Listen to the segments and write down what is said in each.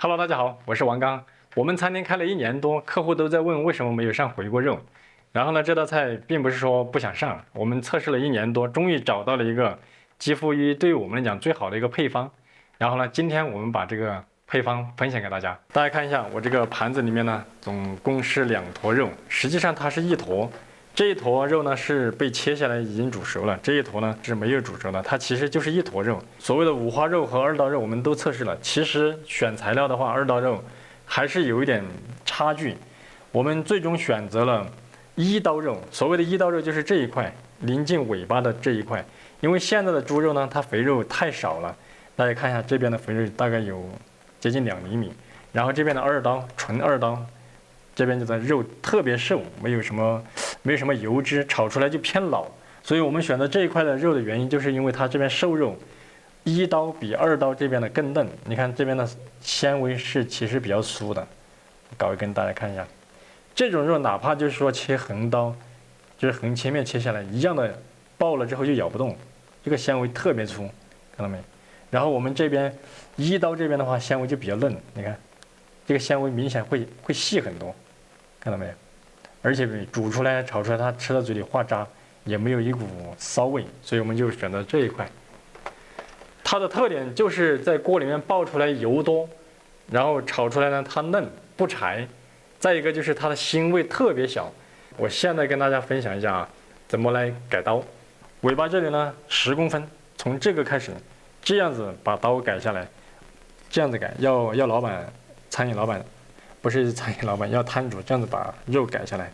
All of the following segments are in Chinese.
Hello，大家好，我是王刚。我们餐厅开了1年多，客户都在问为什么没有上回锅肉。然后呢，这道菜并不是说不想上，我们测试了1年多，终于找到了一个几乎于对于我们来讲最好的一个配方。然后呢，今天我们把这个配方分享给大家。大家看一下，我这个盘子里面呢，总共是2坨肉，实际上它是1坨。这一坨肉呢是被切下来已经煮熟了，这一坨呢是没有煮熟的，它其实就是1坨肉。所谓的五花肉和2刀肉我们都测试了，其实选材料的话，2刀肉还是有一点差距。我们最终选择了1刀肉，所谓的1刀肉就是这一块临近尾巴的这一块，因为现在的猪肉呢，它肥肉太少了。大家看一下这边的肥肉大概有接近2厘米，然后这边的2刀纯2刀，这边的肉特别瘦，没有什么油脂，炒出来就偏老。所以我们选择这一块的肉的原因，就是因为它这边瘦肉，1刀比2刀这边的更嫩。你看这边的纤维是其实比较酥的，搞一根大家看一下，这种肉哪怕就是说切横刀，就是横切面切下来一样的，爆了之后就咬不动，这个纤维特别粗，看到没？然后我们这边1刀这边的话，纤维就比较嫩，你看这个纤维明显会细很多，看到没有？而且煮出来炒出来，它吃到嘴里化渣，也没有一股骚味，所以我们就选择这一块。它的特点就是在锅里面爆出来油多，然后炒出来呢它嫩不柴，再一个就是它的腥味特别小。我现在跟大家分享一下啊，怎么来改刀。尾巴这里呢10公分，从这个开始，这样子把刀改下来，这样子改，要老板，餐饮老板。不是餐饮老板，要摊主这样子把肉改下来，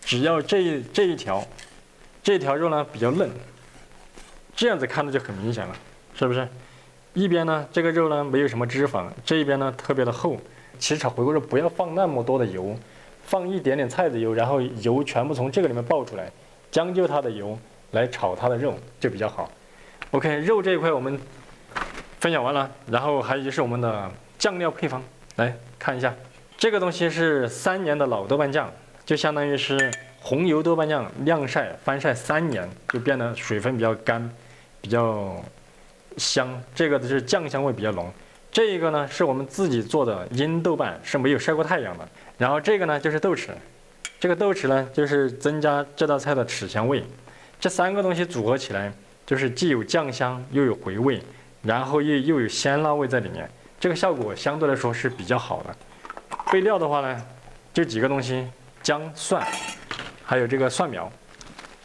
只要这一条肉呢比较嫩，这样子看着就很明显了，是不是？一边呢这个肉呢没有什么脂肪，这一边呢特别的厚。其实炒回锅肉不要放那么多的油，放一点点菜籽油，然后油全部从这个里面爆出来，将就它的油来炒它的肉就比较好。OK， 肉这一块我们分享完了，然后还有就是我们的酱料配方，来看一下。这个东西是3年的老豆瓣酱，就相当于是红油豆瓣酱晾晒翻晒3年，就变得水分比较干，比较香。这个是酱香味比较浓。这个呢是我们自己做的阴豆瓣，是没有晒过太阳的。然后这个呢就是豆豉，这个豆豉呢就是增加这道菜的豉香味。这3个东西组合起来，就是既有酱香又有回味，然后又有鲜辣味在里面，这个效果相对来说是比较好的。备料的话呢，就几个东西，姜、蒜，还有这个蒜苗，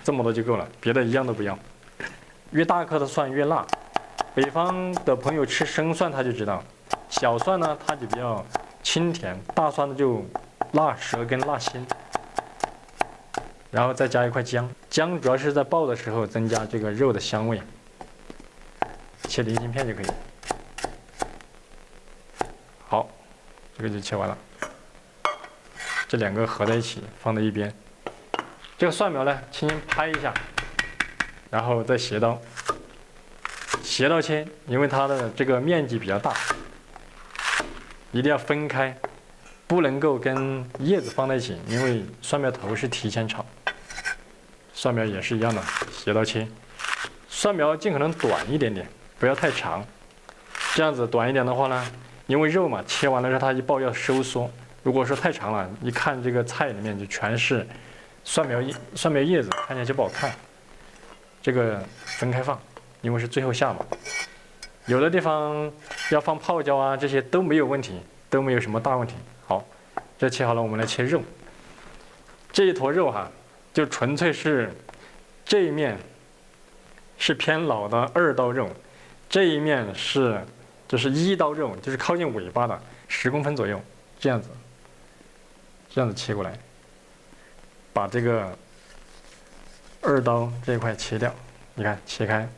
这么多就够了，别的一样都不要。越大颗的蒜越辣，北方的朋友吃生蒜他就知道，小蒜呢它就比较清甜，大蒜呢就辣舌根辣心。然后再加一块姜，姜主要是在爆的时候增加这个肉的香味，切菱形片就可以。好，这个就切完了。这2个合在一起放在一边，这个蒜苗呢，轻轻拍一下，然后再斜刀切，因为它的这个面积比较大，一定要分开，不能够跟叶子放在一起，因为蒜苗头是提前炒，蒜苗也是一样的，斜刀切，蒜苗尽可能短一点点，不要太长，这样子短一点的话呢，因为肉嘛，切完了之后它一爆要收缩。如果说太长了，一看这个菜里面就全是蒜苗叶子，看起来就不好看。这个分开放，因为是最后下嘛。有的地方要放泡椒啊，这些都没有问题，都没有什么大问题。好，这切好了，我们来切肉。这一坨肉哈，就纯粹是这一面是偏老的2刀肉，这一面就是1刀肉，就是靠近尾巴的10公分左右，这样子切过来，把这个2刀这一块切掉，你看切开，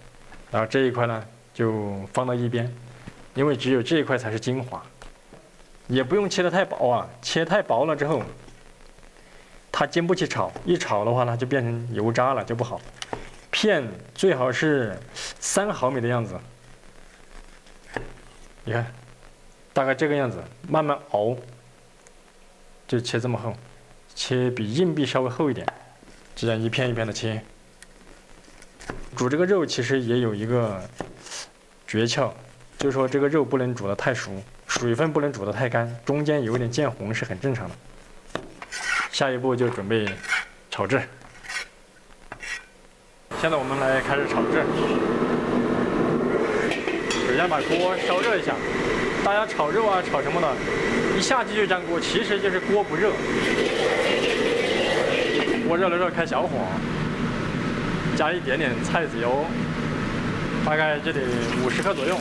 然后这一块呢就放到一边，因为只有这一块才是精华，也不用切得太薄啊，切太薄了之后，它经不起炒，一炒的话呢就变成油渣了，就不好。片最好是3毫米的样子，你看，大概这个样子，慢慢熬。就切这么厚，切比硬币稍微厚一点，这样一片一片的切。煮这个肉其实也有一个诀窍，就是说这个肉不能煮得太熟，水分不能煮得太干，中间有一点见红是很正常的。下一步就准备炒制。现在我们来开始炒制。首先把锅烧热一下。大家炒肉啊、炒什么的，一下去就粘锅，其实就是锅不热。锅热了之后开小火，加一点点菜籽油，大概这得50克左右。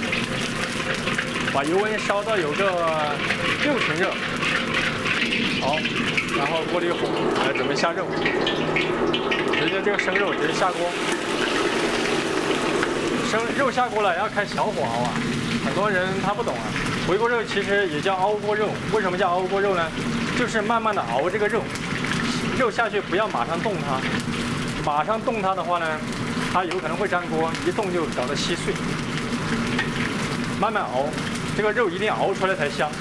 把油温烧到有个6成热。好，然后锅里火，来准备下肉。直接这个生肉直接下锅。生肉下锅了要开小火熬啊，很多人他不懂啊。回锅肉其实也叫熬锅肉，为什么叫熬锅肉呢？就是慢慢的熬这个肉，肉下去不要马上动它，马上动它的话呢，它有可能会粘锅，一动就搞得稀碎。慢慢熬，这个肉一定熬出来才香。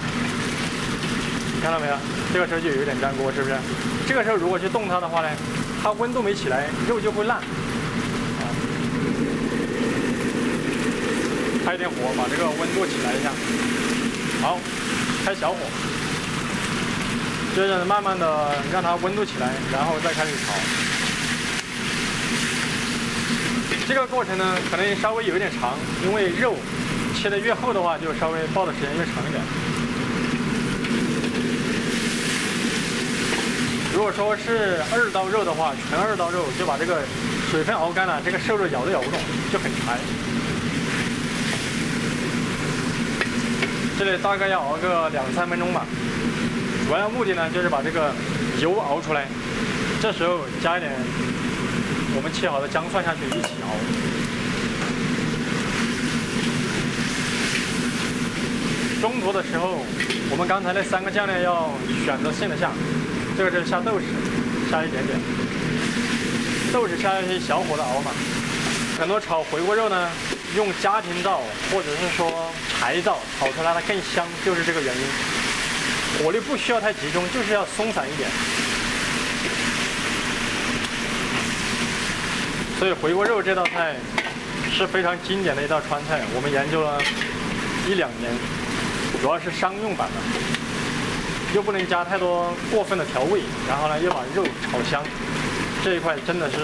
你看到没有？这个时候就有点粘锅，是不是？这个时候如果去动它的话呢，它温度没起来，肉就会烂。开点火，把这个温度起来一下。好，开小火，接着慢慢的让它温度起来，然后再开始炒。这个过程呢，可能稍微有一点长，因为肉切的越厚的话，就稍微爆的时间越长一点。如果说是2刀肉的话，纯2刀肉，就把这个水分熬干了，这个瘦肉咬都咬不动，就很柴。这里大概要熬个2-3分钟吧，主要目的呢就是把这个油熬出来。这时候加一点我们切好的姜蒜下去一起熬。中途的时候，我们刚才那3个酱料要选择性的下，这个是下豆豉，下一点点，豆豉下下去小火的熬嘛。很多炒回锅肉呢，用家庭灶或者是说柴灶炒出来它更香，就是这个原因。火力不需要太集中，就是要松散一点。所以回锅肉这道菜是非常经典的一道川菜，我们研究了1-2年，主要是商用版的，又不能加太多过分的调味，然后呢又把肉炒香，这一块真的是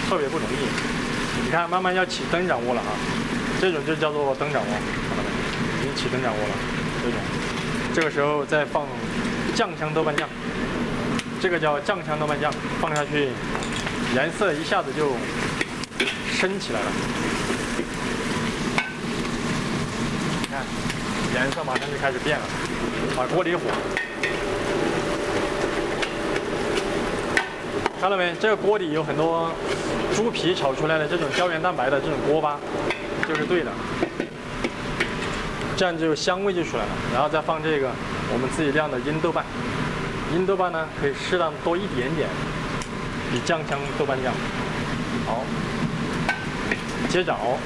特别不容易。你看，慢慢要起灯掌窝了啊，这种就叫做灯掌窝，看到没？已经起灯掌窝了，这种。这个时候再放酱香豆瓣酱，这个叫酱香豆瓣酱，放下去，颜色一下子就升起来了。你看，颜色马上就开始变了，把锅里火。看到没？这个锅底有很多猪皮炒出来的这种胶原蛋白的这种锅巴，就是对的。这样就香味就出来了。然后再放这个我们自己酿的鹰豆瓣，鹰豆瓣呢可以适当多一点点，比酱香豆瓣酱好。接着熬，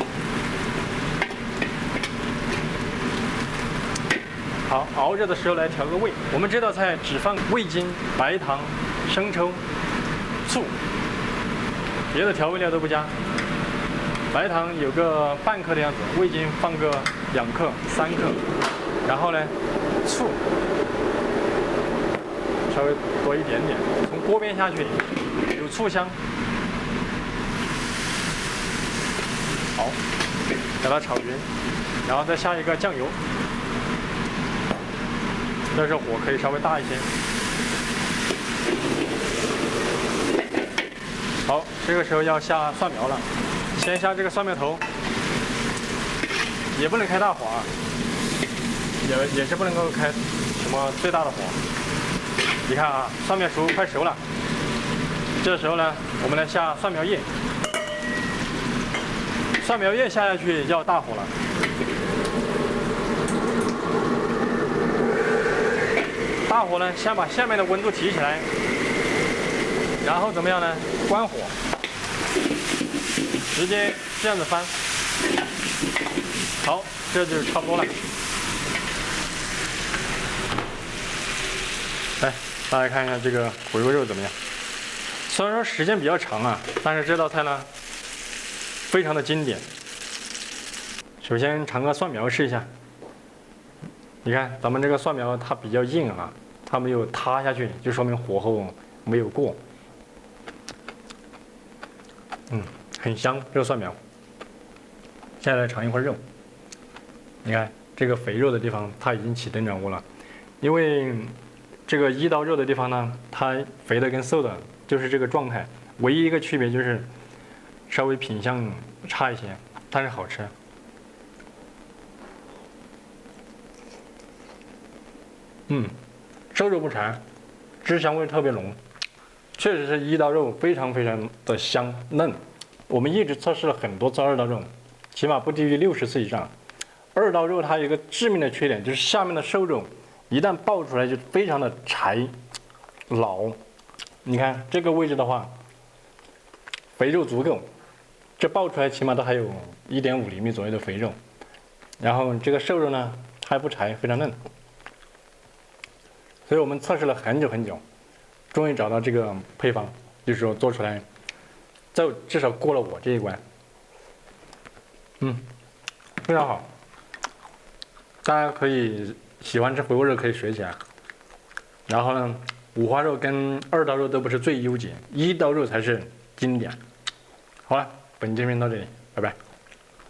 好，熬着的时候来调个味。我们这道菜只放味精、白糖、生抽、醋，别的调味料都不加。白糖有个半克的样子，味精放个2克、3克，然后呢，醋稍微多一点点，从锅边下去，有醋香。好，给它炒匀，然后再下一个酱油，这时候火可以稍微大一些。好，这个时候要下蒜苗了，先下这个蒜苗头，也不能开大火啊，也是不能够开什么最大的火。你看啊，蒜苗快熟了，这时候呢，我们来下蒜苗叶，蒜苗叶下去就要大火了。大火呢，先把下面的温度提起来，然后怎么样呢？关火，直接这样子翻。好，这就差不多了。来，大家看一下这个回锅肉怎么样？虽然说时间比较长啊，但是这道菜呢，非常的经典。首先尝个蒜苗试一下。你看咱们这个蒜苗它比较硬啊，它没有塌下去，就说明火候没有过。很香这个蒜苗。现在来尝一块肉，你看这个肥肉的地方它已经起灯转物了，因为这个一刀肉的地方呢，它肥的跟瘦的就是这个状态，唯一一个区别就是稍微品相差一些，但是好吃。瘦肉不柴，汁香味特别浓，确实是一刀肉非常非常的香嫩。我们一直测试了很多次二刀肉，起码不低于60次以上。二刀肉它有一个致命的缺点，就是下面的瘦肉一旦爆出来就非常的柴老。你看这个位置的话，肥肉足够，这爆出来起码都还有1.5厘米左右的肥肉，然后这个瘦肉呢还不柴，非常嫩。所以我们测试了很久很久，终于找到这个配方，就是说做出来，至少过了我这一关。非常好，大家可以喜欢吃回锅肉可以学起来。然后呢，五花肉跟二刀肉都不是最优解，一刀肉才是经典。好了，本期视频到这里，拜拜。